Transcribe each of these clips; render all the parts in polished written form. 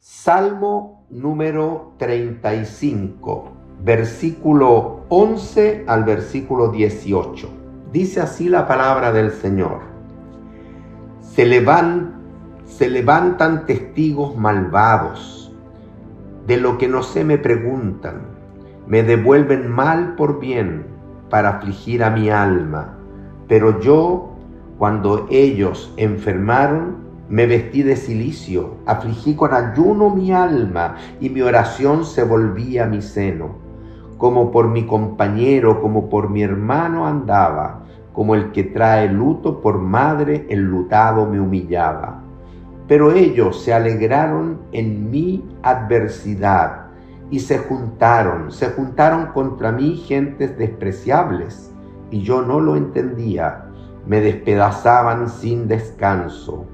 Salmo número 35, versículo 11 al versículo 18. Dice así la palabra del Señor. Se levantan testigos malvados. De lo que no sé me preguntan. Me devuelven mal por bien para afligir a mi alma. Pero yo, cuando ellos enfermaron, me vestí de cilicio, afligí con ayuno mi alma, y mi oración se volvía a mi seno. Como por mi compañero, como por mi hermano andaba, como el que trae luto por madre, enlutado me humillaba. Pero ellos se alegraron en mi adversidad, y se juntaron contra mí gentes despreciables, y yo no lo entendía. Me despedazaban sin descanso.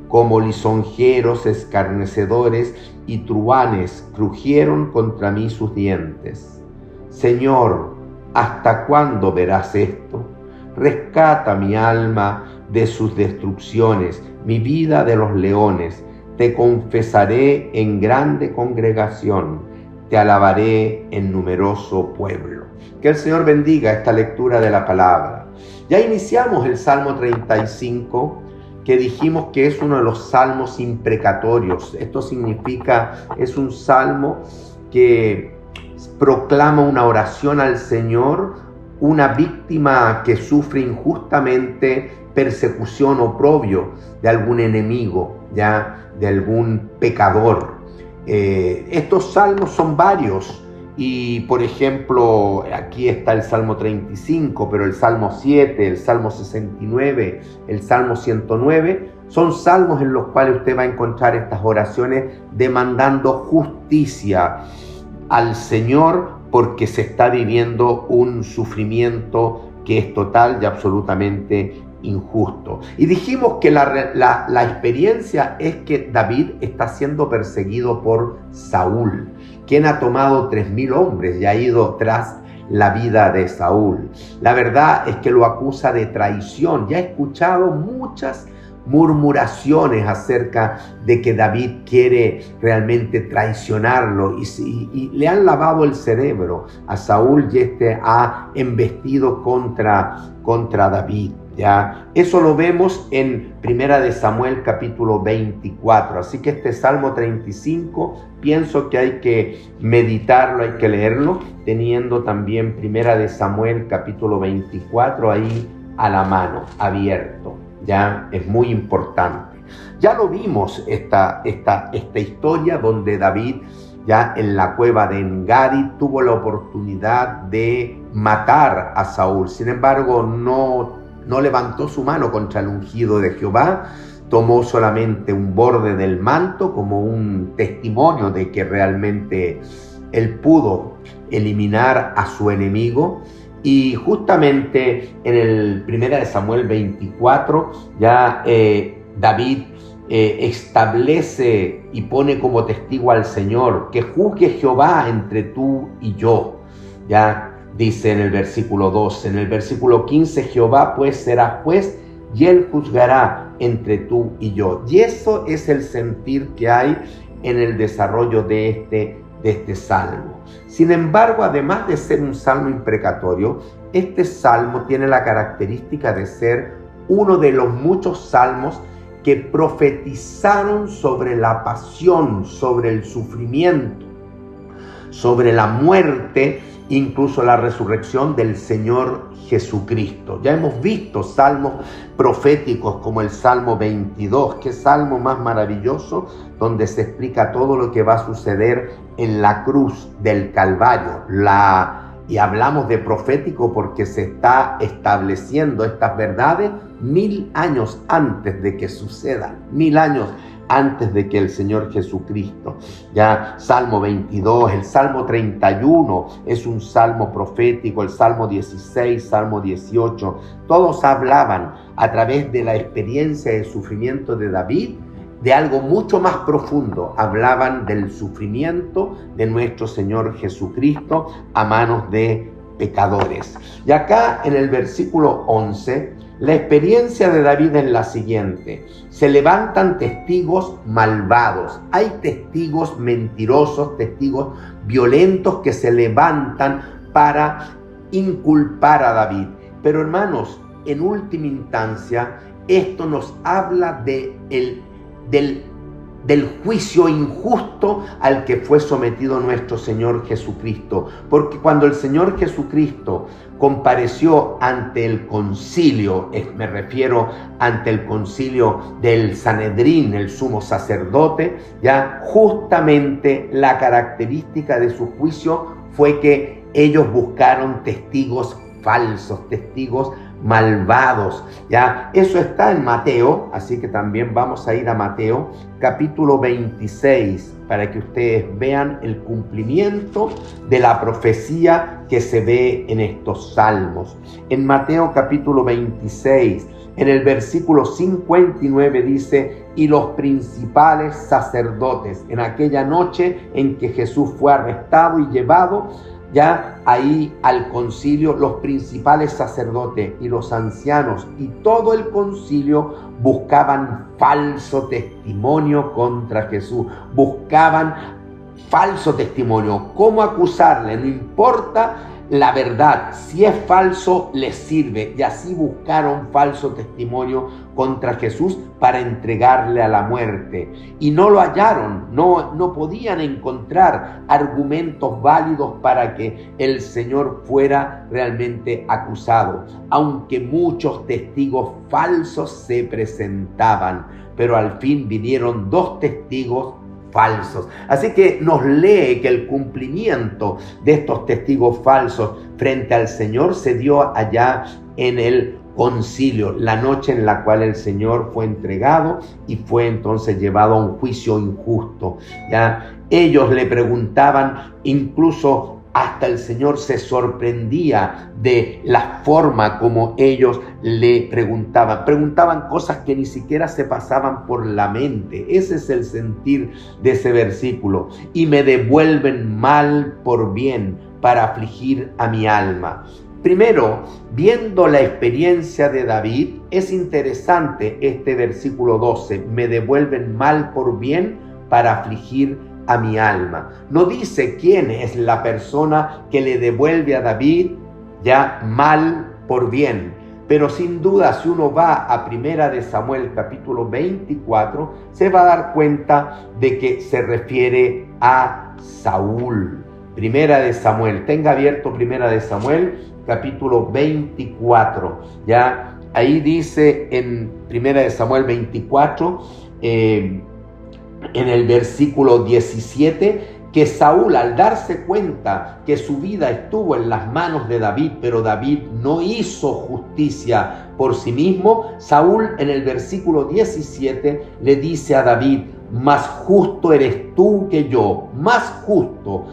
Como lisonjeros escarnecedores y truhanes crujieron contra mí sus dientes. Señor, ¿hasta cuándo verás esto? Rescata mi alma de sus destrucciones, mi vida de los leones. Te confesaré en grande congregación, te alabaré en numeroso pueblo. Que el Señor bendiga esta lectura de la palabra. Ya iniciamos el Salmo 35, que dijimos que es uno de los salmos imprecatorios. Esto significa, es un salmo que proclama una oración al Señor, una víctima que sufre injustamente persecución, oprobio de algún enemigo, ya de algún pecador. Estos salmos son varios. Y por ejemplo, aquí está el Salmo 35, pero el Salmo 7, el Salmo 69, el Salmo 109, son salmos en los cuales usted va a encontrar estas oraciones demandando justicia al Señor, porque se está viviendo un sufrimiento que es total y absolutamente injusto. Y dijimos que la experiencia es que David está siendo perseguido por Saúl, quien ha tomado 3.000 hombres y ha ido tras la vida de Saúl. La verdad es que lo acusa de traición. Ya he escuchado muchas murmuraciones acerca de que David quiere realmente traicionarlo y le han lavado el cerebro a Saúl, y este ha embestido contra David. ¿Ya? Eso lo vemos en 1 de Samuel capítulo 24. Así que este Salmo 35 pienso que hay que meditarlo, hay que leerlo, teniendo también 1 de Samuel capítulo 24 ahí a la mano, abierto. Ya es muy importante. Ya lo vimos esta historia donde David, ya en la cueva de Engadi, tuvo la oportunidad de matar a Saúl. Sin embargo, no levantó su mano contra el ungido de Jehová, tomó solamente un borde del manto como un testimonio de que realmente él pudo eliminar a su enemigo. Y justamente en el 1 de Samuel 24 ya David establece y pone como testigo al Señor, que juzgue Jehová entre tú y yo. Ya dice en el versículo 12, en el versículo 15, Jehová pues será juez y él juzgará entre tú y yo. Y eso es el sentir que hay en el desarrollo de este salmo. Sin embargo, además de ser un salmo imprecatorio, este salmo tiene la característica de ser uno de los muchos salmos que profetizaron sobre la pasión, sobre el sufrimiento, sobre la muerte, incluso la resurrección del Señor Jesucristo. Ya hemos visto salmos proféticos como el Salmo 22, que salmo más maravilloso, donde se explica todo lo que va a suceder en la cruz del Calvario. Y hablamos de profético porque se está estableciendo estas verdades 1000 años antes de que sucedan, 1000 años antes de que el Señor Jesucristo. Ya Salmo 22, el Salmo 31 es un salmo profético, el Salmo 16, Salmo 18, todos hablaban a través de la experiencia de sufrimiento de David de algo mucho más profundo. Hablaban del sufrimiento de nuestro Señor Jesucristo a manos de pecadores. Y acá en el versículo 11, La experiencia de David es la siguiente: se levantan testigos malvados, hay testigos mentirosos, testigos violentos que se levantan para inculpar a David. Pero hermanos, en última instancia, esto nos habla del juicio injusto al que fue sometido nuestro Señor Jesucristo. Porque cuando el Señor Jesucristo compareció ante el concilio, me refiero ante el concilio del Sanedrín, el sumo sacerdote, ya justamente la característica de su juicio fue que ellos buscaron testigos falsos, testigos malvados, ¿ya? Eso está en Mateo, así que también vamos a ir a Mateo, capítulo 26, para que ustedes vean el cumplimiento de la profecía que se ve en estos salmos. En Mateo capítulo 26, en el versículo 59 dice: y los principales sacerdotes, en aquella noche en que Jesús fue arrestado y llevado, ya ahí al concilio, los principales sacerdotes y los ancianos y todo el concilio buscaban falso testimonio contra Jesús. Buscaban falso testimonio. ¿Cómo acusarle? No importa la verdad, si es falso, les sirve. Y así buscaron falso testimonio contra Jesús para entregarle a la muerte. Y no lo hallaron, no podían encontrar argumentos válidos para que el Señor fuera realmente acusado. Aunque muchos testigos falsos se presentaban, pero al fin vinieron 2 testigos falsos. Así que nos lee que el cumplimiento de estos testigos falsos frente al Señor se dio allá en el concilio, la noche en la cual el Señor fue entregado y fue entonces llevado a un juicio injusto. Ya ellos le preguntaban, incluso hasta el Señor se sorprendía de la forma como ellos le preguntaban cosas que ni siquiera se pasaban por la mente. Ese es el sentir de ese versículo. Y me devuelven mal por bien para afligir a mi alma. Primero, viendo la experiencia de David, es interesante este versículo 12, me devuelven mal por bien para afligir a mi alma. No dice quién es la persona que le devuelve a David ya mal por bien, pero sin duda si uno va a 1 de Samuel capítulo 24, se va a dar cuenta de que se refiere a Saúl. 1 de Samuel, tenga abierto 1 de Samuel capítulo 24, ya ahí dice en 1 de Samuel 24, en el versículo 17, que Saúl, al darse cuenta que su vida estuvo en las manos de David, pero David no hizo justicia por sí mismo, Saúl en el versículo 17 le dice a David: más justo eres tú que yo, más justo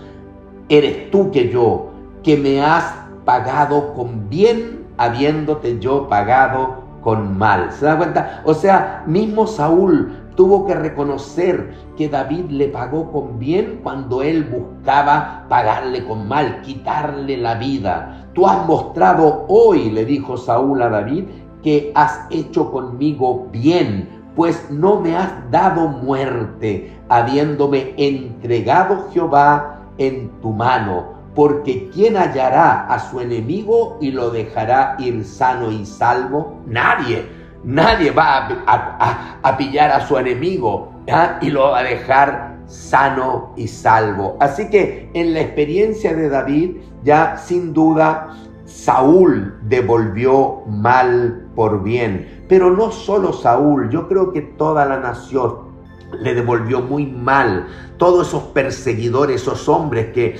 eres tú que yo, que me has pagado con bien, habiéndote yo pagado con mal. ¿Se da cuenta? O sea, mismo Saúl tuvo que reconocer que David le pagó con bien cuando él buscaba pagarle con mal, quitarle la vida. Tú has mostrado hoy, le dijo Saúl a David, que has hecho conmigo bien, pues no me has dado muerte, habiéndome entregado Jehová en tu mano. Porque ¿quién hallará a su enemigo y lo dejará ir sano y salvo? Nadie va a pillar a su enemigo, ¿ya? Y lo va a dejar sano y salvo. Así que en la experiencia de David, ya sin duda, Saúl devolvió mal por bien. Pero no solo Saúl, yo creo que toda la nación le devolvió muy mal. Todos esos perseguidores, esos hombres que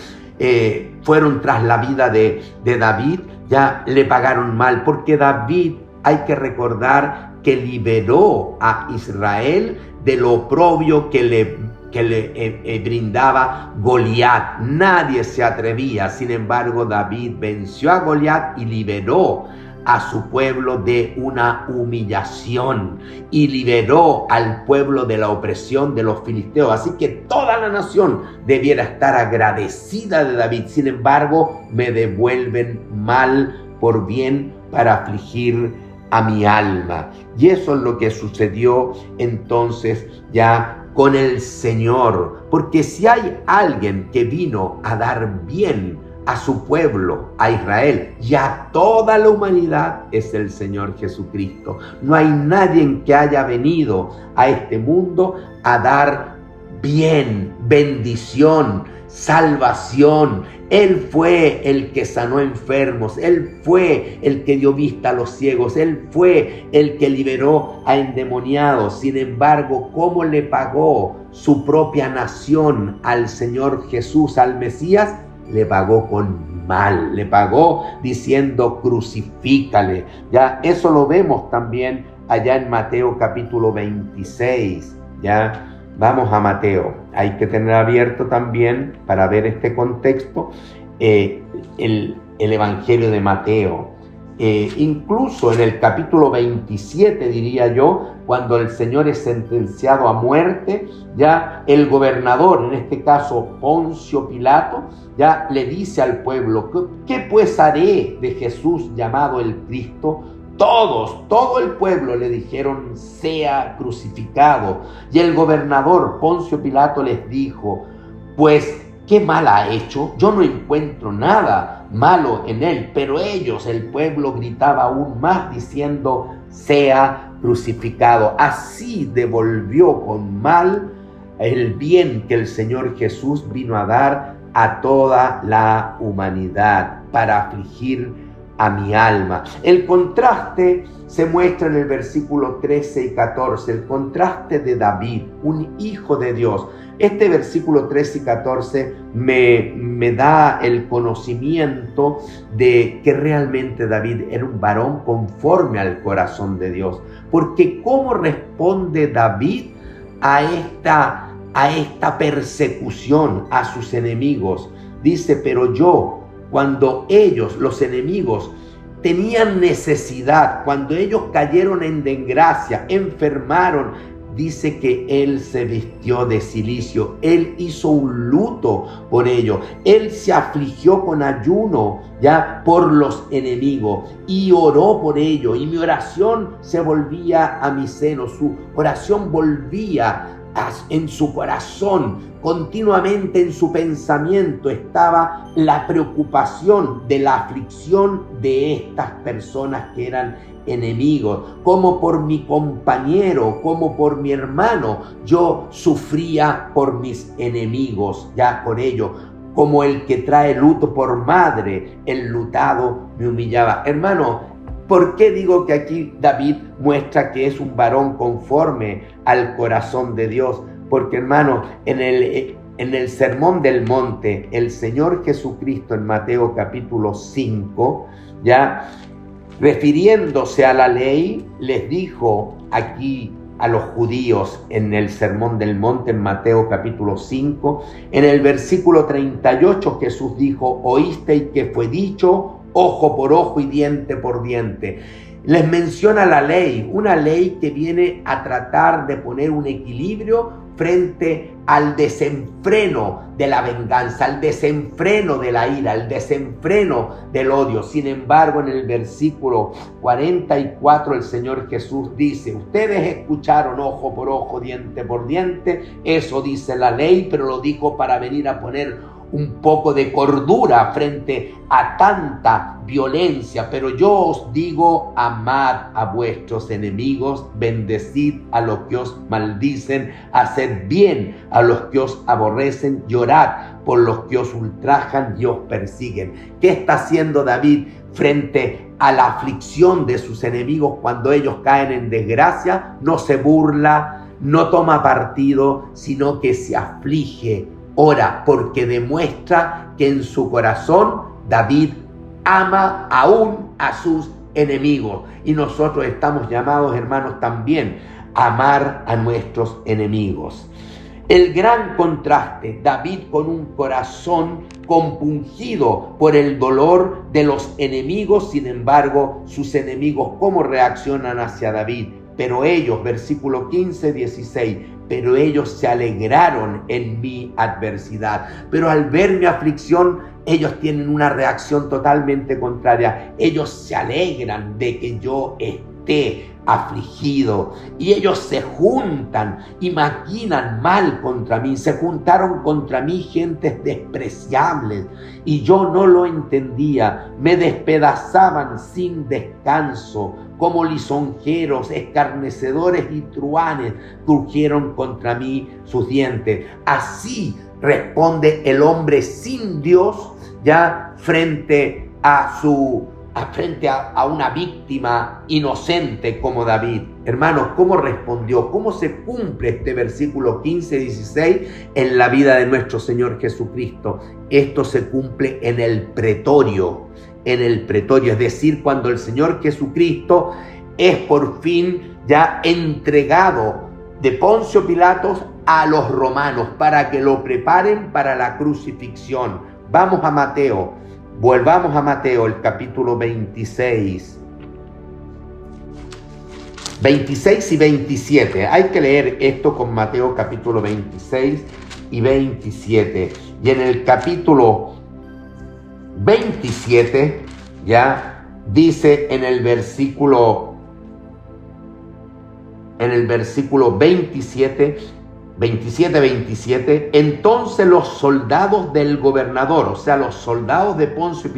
fueron tras la vida de David, ya le pagaron mal, porque David, hay que recordar que liberó a Israel del oprobio que le brindaba Goliat. Nadie se atrevía, sin embargo David venció a Goliat y liberó a su pueblo de una humillación y liberó al pueblo de la opresión de los filisteos. Así que toda la nación debiera estar agradecida de David. Sin embargo, me devuelven mal por bien para afligir a mi alma. Y eso es lo que sucedió entonces ya con el Señor. Porque si hay alguien que vino a dar bien a su pueblo, a Israel y a toda la humanidad, es el Señor Jesucristo. No hay nadie que haya venido a este mundo a dar bien, bendición, salvación. Él fue el que sanó enfermos, Él fue el que dio vista a los ciegos, Él fue el que liberó a endemoniados. Sin embargo, ¿cómo le pagó su propia nación al Señor Jesús, al Mesías? Le pagó con mal, le pagó diciendo crucifícale. Ya eso lo vemos también allá en Mateo capítulo 26, ya. Vamos a Mateo, hay que tener abierto también para ver este contexto el Evangelio de Mateo. Incluso en el capítulo 27, diría yo, cuando el Señor es sentenciado a muerte, ya el gobernador, en este caso Poncio Pilato, ya le dice al pueblo, ¿qué pues haré de Jesús llamado el Cristo? Todo el pueblo le dijeron, sea crucificado. Y el gobernador Poncio Pilato les dijo, pues, ¿qué mal ha hecho? Yo no encuentro nada malo en él. Pero ellos, el pueblo, gritaba aún más diciendo, sea crucificado. Así devolvió con mal el bien que el Señor Jesús vino a dar a toda la humanidad para afligir a mi alma. El contraste se muestra en el versículo 13 y 14, el contraste de David, un hijo de Dios. Este versículo 13 y 14 me da el conocimiento de que realmente David era un varón conforme al corazón de Dios. Porque ¿cómo responde David a esta persecución a sus enemigos? Dice, pero yo, cuando ellos, los enemigos, tenían necesidad, cuando ellos cayeron en desgracia, enfermaron, dice que él se vistió de cilicio, él hizo un luto por ello, él se afligió con ayuno ya por los enemigos y oró por ello, y mi oración se volvía a mi seno, su oración volvía en su corazón, continuamente en su pensamiento estaba la preocupación de la aflicción de estas personas que eran enemigos, como por mi compañero, como por mi hermano, yo sufría por mis enemigos, ya por ello, como el que trae luto por madre, el lutado me humillaba. Hermano, ¿por qué digo que aquí David muestra que es un varón conforme al corazón de Dios? Porque, hermano, en el Sermón del Monte, el Señor Jesucristo en Mateo capítulo 5, ya refiriéndose a la ley, les dijo aquí a los judíos en el Sermón del Monte en Mateo capítulo 5, en el versículo 38 Jesús dijo, oísteis que fue dicho, ojo por ojo y diente por diente. Les menciona la ley, una ley que viene a tratar de poner un equilibrio frente al desenfreno de la venganza, al desenfreno de la ira, al desenfreno del odio. Sin embargo, en el versículo 44 el Señor Jesús dice, ustedes escucharon ojo por ojo, diente por diente, eso dice la ley, pero lo dijo para venir a poner un poco de cordura frente a tanta violencia. Pero yo os digo, amad a vuestros enemigos, bendecid a los que os maldicen, haced bien a los que os aborrecen, llorad por los que os ultrajan y os persiguen. ¿Qué está haciendo David frente a la aflicción de sus enemigos cuando ellos caen en desgracia? No se burla, no toma partido, sino que se aflige. Ora, porque demuestra que en su corazón David ama aún a sus enemigos. Y nosotros estamos llamados, hermanos, también a amar a nuestros enemigos. El gran contraste, David con un corazón compungido por el dolor de los enemigos, sin embargo, sus enemigos, ¿cómo reaccionan hacia David? Pero ellos, versículo 15, 16, pero ellos se alegraron en mi adversidad. Pero al ver mi aflicción, ellos tienen una reacción totalmente contraria. Ellos se alegran de que yo esté esté afligido, y ellos se juntan y maquinan mal contra mí. Se juntaron contra mí gentes despreciables y yo no lo entendía. Me despedazaban sin descanso, como lisonjeros, escarnecedores y truhanes crujieron contra mí sus dientes. Así responde el hombre sin Dios, ya frente a una víctima inocente como David. Hermanos, ¿cómo respondió? ¿Cómo se cumple este versículo 15-16 en la vida de nuestro Señor Jesucristo? Esto se cumple en el pretorio, es decir, cuando el Señor Jesucristo es por fin ya entregado de Poncio Pilatos a los romanos para que lo preparen para la crucifixión. Vamos a Mateo. Volvamos a Mateo, el capítulo 26 y 27. Hay que leer esto con Mateo capítulo 26 y 27. Y en el capítulo 27, ya dice en el versículo 27, entonces los soldados del gobernador, o sea, los soldados de Poncio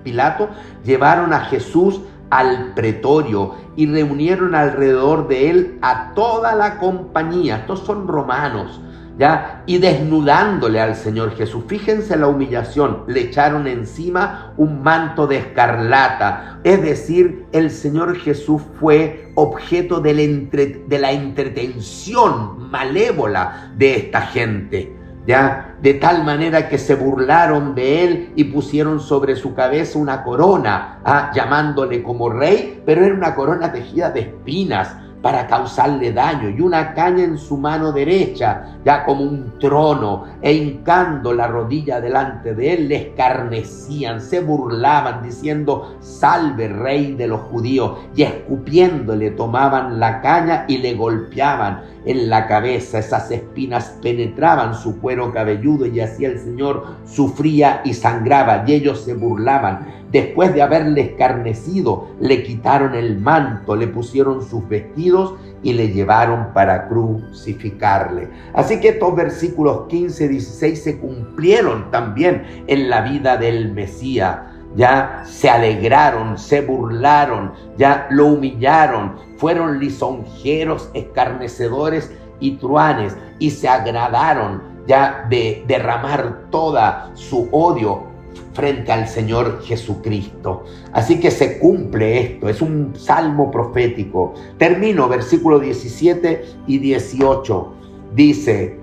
Pilato, llevaron a Jesús al pretorio y reunieron alrededor de él a toda la compañía. Estos son romanos, ¿ya? Y desnudándole al Señor Jesús, fíjense la humillación, le echaron encima un manto de escarlata. Es decir, el Señor Jesús fue objeto de la entretención malévola de esta gente, ¿ya? De tal manera que se burlaron de él y pusieron sobre su cabeza una corona, llamándole como rey, pero era una corona tejida de espinas para causarle daño, y una caña en su mano derecha, ya como un trono, e hincando la rodilla delante de él, le escarnecían, se burlaban, diciendo: salve, rey de los judíos, y escupiéndole tomaban la caña y le golpeaban en la cabeza. Esas espinas penetraban su cuero cabelludo, y así el Señor sufría y sangraba, y ellos se burlaban. Después de haberle escarnecido, le quitaron el manto, le pusieron sus vestidos y le llevaron para crucificarle. Así que estos versículos 15 y 16 se cumplieron también en la vida del Mesías. Ya se alegraron, se burlaron, ya lo humillaron, fueron lisonjeros, escarnecedores y truhanes, y se agradaron ya de derramar toda su odio frente al Señor Jesucristo. Así que se cumple esto, es un salmo profético. Termino, versículos 17 y 18. Dice: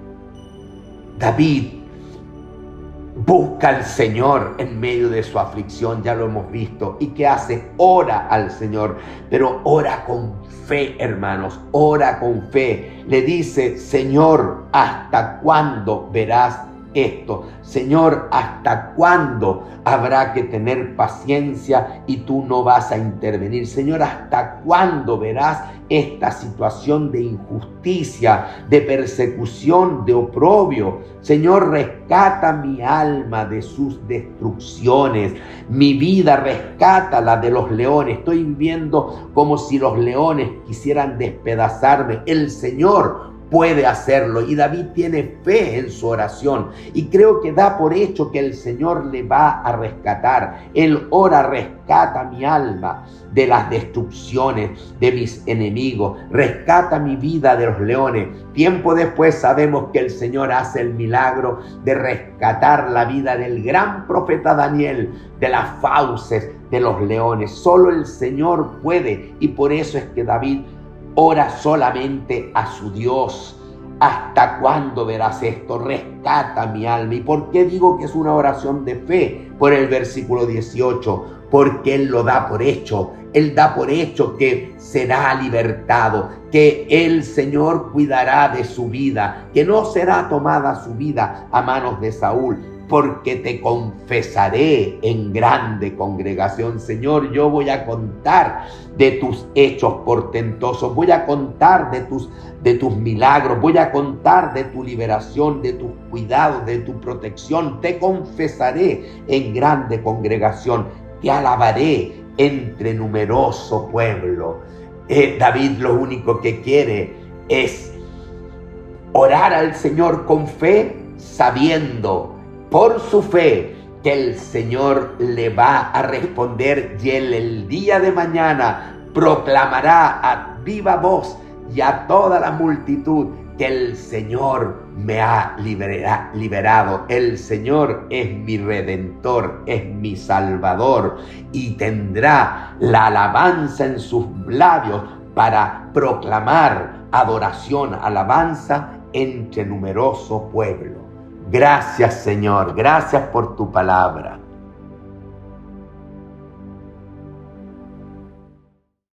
David busca al Señor en medio de su aflicción, ya lo hemos visto. ¿Y qué hace? Ora al Señor, pero ora con fe, hermanos, ora con fe. Le dice: Señor, ¿hasta cuándo verás esto? Señor, ¿hasta cuándo habrá que tener paciencia y tú no vas a intervenir? Señor, ¿hasta cuándo verás esta situación de injusticia, de persecución, de oprobio? Señor, rescata mi alma de sus destrucciones, mi vida rescátala de los leones. Estoy viviendo como si los leones quisieran despedazarme. El Señor puede hacerlo, y David tiene fe en su oración, y creo que da por hecho que el Señor le va a rescatar. Él ora: rescata mi alma de las destrucciones de mis enemigos, rescata mi vida de los leones. Tiempo después sabemos que el Señor hace el milagro de rescatar la vida del gran profeta Daniel de las fauces de los leones. Solo el Señor puede, y por eso es que David ora solamente a su Dios. ¿Hasta cuándo verás esto? Rescata mi alma. ¿Y por qué digo que es una oración de fe? Por el versículo 18, porque Él lo da por hecho. Él da por hecho que será libertado, que el Señor cuidará de su vida, que no será tomada su vida a manos de Saúl. Porque te confesaré en grande congregación. Señor, yo voy a contar de tus hechos portentosos, voy a contar de tus milagros, voy a contar de tu liberación, de tus cuidados, de tu protección. Te confesaré en grande congregación, te alabaré entre numeroso pueblo. David lo único que quiere es orar al Señor con fe, sabiendo por su fe que el Señor le va a responder, y él el día de mañana proclamará a viva voz y a toda la multitud que el Señor me ha liberado. El Señor es mi Redentor, es mi Salvador, y tendrá la alabanza en sus labios para proclamar adoración, alabanza entre numeroso pueblo. Gracias, Señor, gracias por tu palabra.